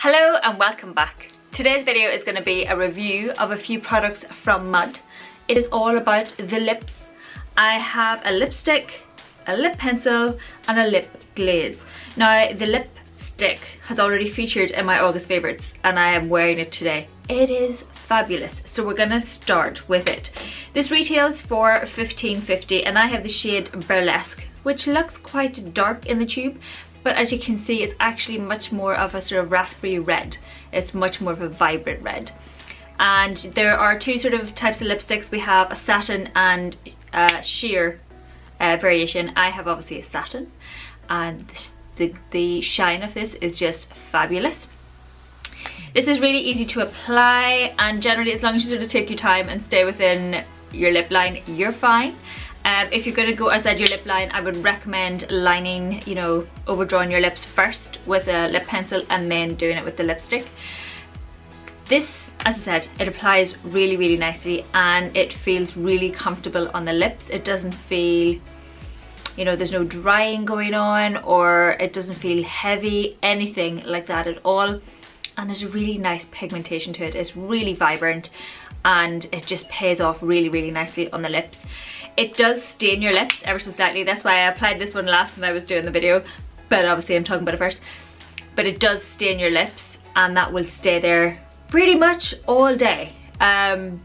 Hello and welcome back. Today's video is going to be a review of a few products from Mud. It is all about the lips. I have a lipstick, a lip pencil and a lip glaze. Now the lipstick has already featured in my August favourites and I am wearing it today. It is fabulous, so we're going to start with it. This retails for $15.50 and I have the shade Burlesque, which looks quite dark in the tube. But as you can see, it's actually much more of a sort of raspberry red. It's much more of a vibrant red. And there are two sort of types of lipsticks. We have a satin and sheer variation. I have obviously a satin. And the shine of this is just fabulous. This is really easy to apply, and generally as long as you sort of take your time and stay within your lip line, you're fine. If you're going to go outside your lip line, I would recommend lining, overdrawing your lips first with a lip pencil and then doing it with the lipstick. This, as I said, it applies really, really nicely and it feels really comfortable on the lips. It doesn't feel, there's no drying going on, or it doesn't feel heavy, anything like that at all. And there's a really nice pigmentation to it. It's really vibrant and it just pays off really, really nicely on the lips. It does stain your lips ever so slightly. That's why I applied this one last when I was doing the video, but obviously I'm talking about it first. But it does stain your lips and that will stay there pretty much all day. I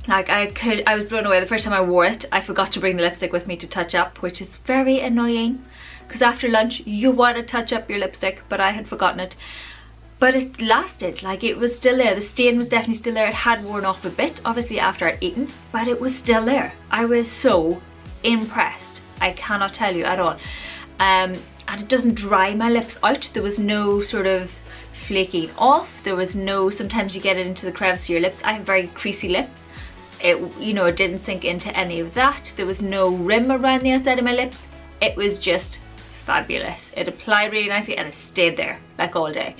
was blown away the first time I wore it. I forgot to bring the lipstick with me to touch up, which is very annoying because after lunch you want to touch up your lipstick, but I had forgotten it. But it lasted, it was still there. The stain was definitely still there. It had worn off a bit, obviously after I'd eaten, but it was still there. I was so impressed. I cannot tell you at all. And it doesn't dry my lips out. There was no sort of flaking off. There was no, sometimes you get it into the crevice of your lips. I have very creasy lips. It didn't sink into any of that. There was no rim around the outside of my lips. It was just fabulous. It applied really nicely and it stayed there all day.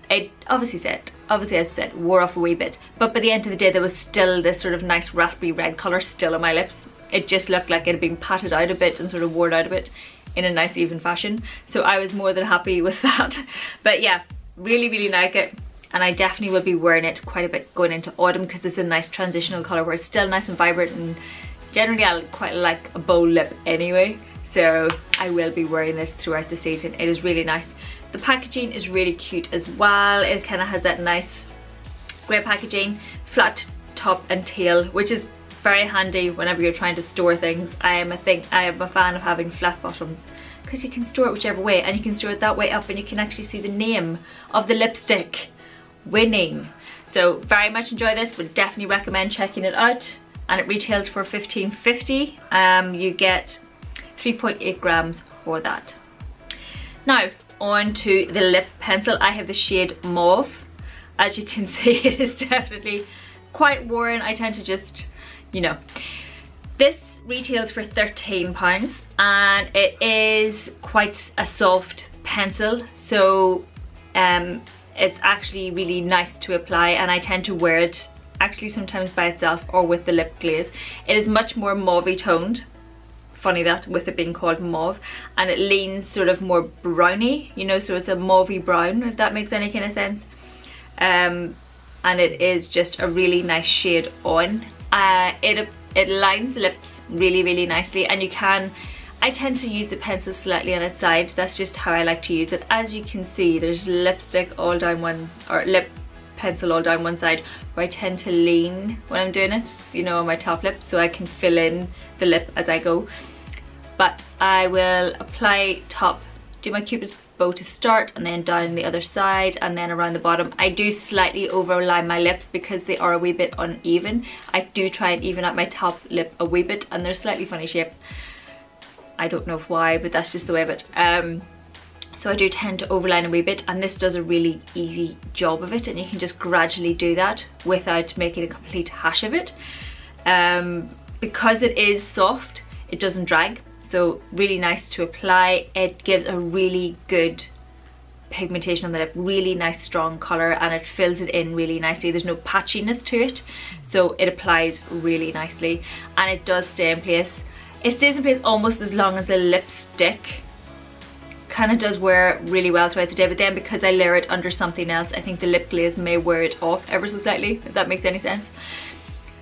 It obviously, as I said, wore off a wee bit, but by the end of the day there was still this sort of nice raspberry red colour still on my lips. It just looked like it had been patted out a bit and sort of worn out a bit in a nice even fashion, so I was more than happy with that. But yeah, really, really like it, and I definitely will be wearing it quite a bit going into autumn because it's a nice transitional colour where it's still nice and vibrant, and generally I quite like a bold lip anyway, so I will be wearing this throughout the season. It is really nice. The packaging is really cute as well. It kind of has that nice grey packaging, flat top and tail, which is very handy whenever you're trying to store things. I am a fan of having flat bottoms because you can store it whichever way, and you can store it that way up and you can actually see the name of the lipstick, Winning. So very much enjoy this, would definitely recommend checking it out, and it retails for $15.50. You get 3.8 grams for that. Now on to the lip pencil. I have the shade Mauve. As you can see, it is definitely quite worn. I tend to just, This retails for £13 and it is quite a soft pencil, so it's actually really nice to apply, and I tend to wear it actually sometimes by itself or with the lip glaze. It is much more mauvey toned. Funny that, with it being called mauve, and it leans sort of more browny, so it's a mauvey brown, if that makes any kind of sense. And it is just a really nice shade on. It lines the lips really, really nicely, and I tend to use the pencil slightly on its side. That's just how I like to use it. As you can see, there's lipstick all down one, or lip pencil all down one side, where I tend to lean when I'm doing it, on my top lip, so I can fill in the lip as I go. But I will apply top, do my Cupid's bow to start, and then down the other side and then around the bottom. I do slightly overline my lips because they are a wee bit uneven. I do try and even out my top lip a wee bit, and they're slightly funny shape. I don't know why, but that's just the way of it. So I do tend to overline a wee bit, and this does a really easy job of it, and you can just gradually do that without making a complete hash of it. Because it is soft, it doesn't drag. So really nice to apply. It gives a really good pigmentation on the lip, really nice strong colour, and it fills it in really nicely. There's no patchiness to it, so it applies really nicely, and it does stay in place. It stays in place almost as long as a lipstick kind of does wear really well throughout the day, but then because I layer it under something else, I think the lip glaze may wear it off ever so slightly, if that makes any sense.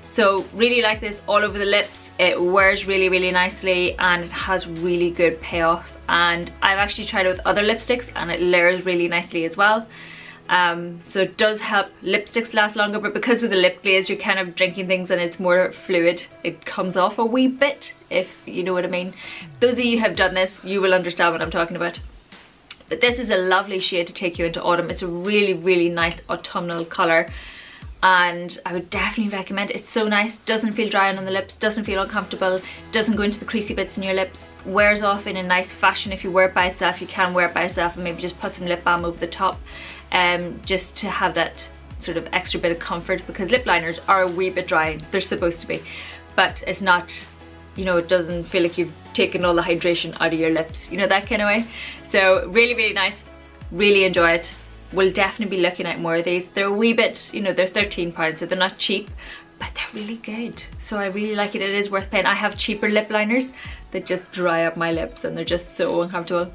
So really like this all over the lips. It wears really, really nicely and it has really good payoff. And I've actually tried it with other lipsticks and it layers really nicely as well. So it does help lipsticks last longer, but because with the lip glaze you're kind of drinking things and it's more fluid, it comes off a wee bit, if you know what I mean. Those of you who have done this, you will understand what I'm talking about. But this is a lovely shade to take you into autumn. It's a really, really nice autumnal colour. And I would definitely recommend it. It's so nice, doesn't feel dry on the lips, doesn't feel uncomfortable, doesn't go into the creasy bits in your lips, wears off in a nice fashion. If you wear it by itself, you can wear it by itself and maybe just put some lip balm over the top, just to have that sort of extra bit of comfort, because lip liners are a wee bit drying, they're supposed to be, but it's not, you know, it doesn't feel like you've taken all the hydration out of your lips, you know, that kind of way. So really, really nice, really enjoy it. We'll definitely be looking at more of these. They're a wee bit, you know, they're £13, so they're not cheap, but they're really good. So I really like it. It is worth paying. I have cheaper lip liners that just dry up my lips and they're just so uncomfortable.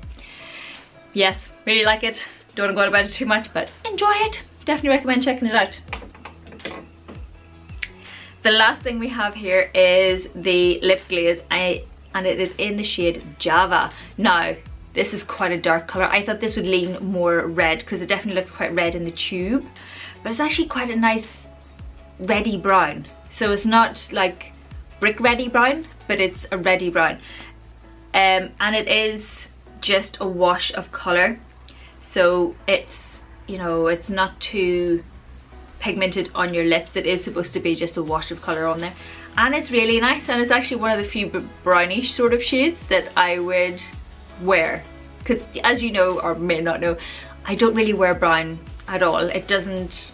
Yes, really like it. Don't want to go on about it too much, but enjoy it. Definitely recommend checking it out. The last thing we have here is the lip glaze, and it is in the shade Java. Now, this is quite a dark colour. I thought this would lean more red because it definitely looks quite red in the tube, but it's actually quite a nice reddy brown. So it's not like brick reddy brown, but it's a reddy brown. And it is just a wash of colour. So it's, you know, it's not too pigmented on your lips. It is supposed to be just a wash of colour on there. And it's really nice, and it's actually one of the few brownish sort of shades that I would wear, because as you know, or may not know, I don't really wear brown at all. It doesn't,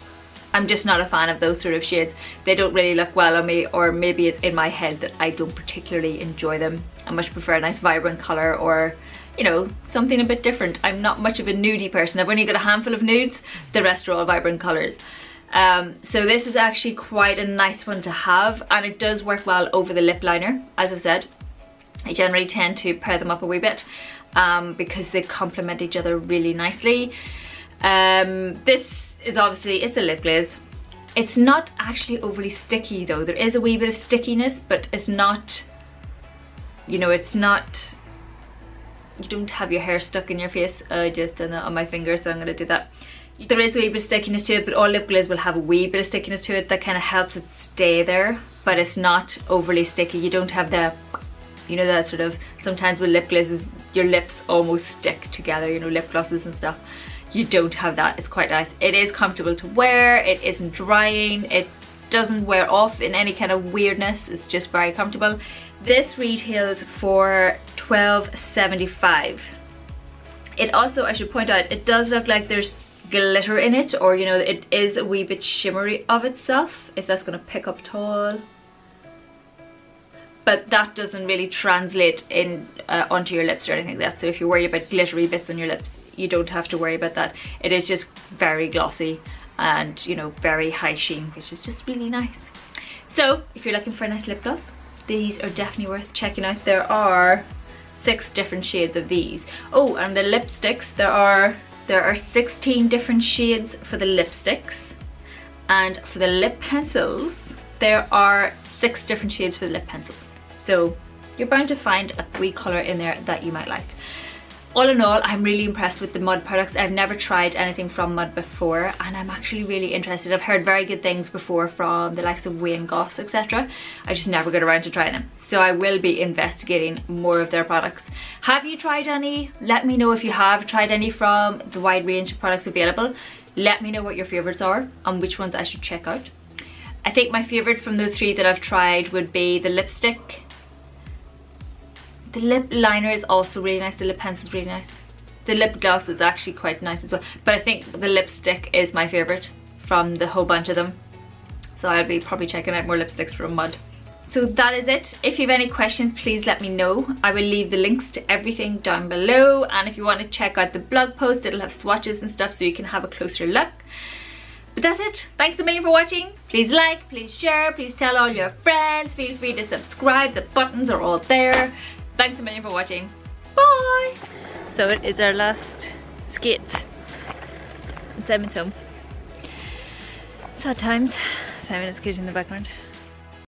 I'm just not a fan of those sort of shades. They don't really look well on me, or maybe it's in my head that I don't particularly enjoy them. I much prefer a nice vibrant colour, or you know, something a bit different. I'm not much of a nudie person. I've only got a handful of nudes, the rest are all vibrant colours. So this is actually quite a nice one to have, and it does work well over the lip liner. As I've said, I generally tend to pair them up a wee bit because they complement each other really nicely. This is obviously, it's a lip glaze. It's not actually overly sticky though. There is a wee bit of stickiness, but it's not, you know, it's not, you don't have your hair stuck in your face. I just done that on my finger, so I'm going to do that. There is a wee bit of stickiness to it, but all lip glaze will have a wee bit of stickiness to it that kind of helps it stay there, but it's not overly sticky. You don't have the, you know, that sort of, sometimes with lip glazes your lips almost stick together, you know, lip glosses and stuff. You don't have that. It's quite nice. It is comfortable to wear, it isn't drying, it doesn't wear off in any kind of weirdness, it's just very comfortable. This retails for $12.75. It also, I should point out, it does look like there's glitter in it, or you know, it is a wee bit shimmery of itself, if that's going to pick up at all. But that doesn't really translate in onto your lips or anything like that. So if you're worried about glittery bits on your lips, you don't have to worry about that. It is just very glossy and, you know, very high sheen, which is just really nice. So if you're looking for a nice lip gloss, these are definitely worth checking out. There are 6 different shades of these. Oh, and the lipsticks, there are 16 different shades for the lipsticks, and for the lip pencils there are 6 different shades for the lip pencils. So you're bound to find a wee colour in there that you might like. All in all, I'm really impressed with the Mud products. I've never tried anything from Mud before, and I'm actually really interested. I've heard very good things before from the likes of Wayne Goss, etc. I just never got around to trying them. So I will be investigating more of their products. Have you tried any? Let me know if you have tried any from the wide range of products available. Let me know what your favourites are and which ones I should check out. I think my favourite from the 3 that I've tried would be the lipstick. The lip liner is also really nice, the lip pencil is really nice. The lip gloss is actually quite nice as well, but I think the lipstick is my favourite from the whole bunch of them. So I'll be probably checking out more lipsticks from Mud. So that is it. If you have any questions, please let me know. I will leave the links to everything down below, and if you want to check out the blog post, it'll have swatches and stuff so you can have a closer look. But that's it. Thanks a million for watching. Please like, please share, please tell all your friends. Feel free to subscribe. The buttons are all there. Thanks a million for watching. Bye! So it is our last skate. And Simon's home. Sad times. Simon is skating in the background.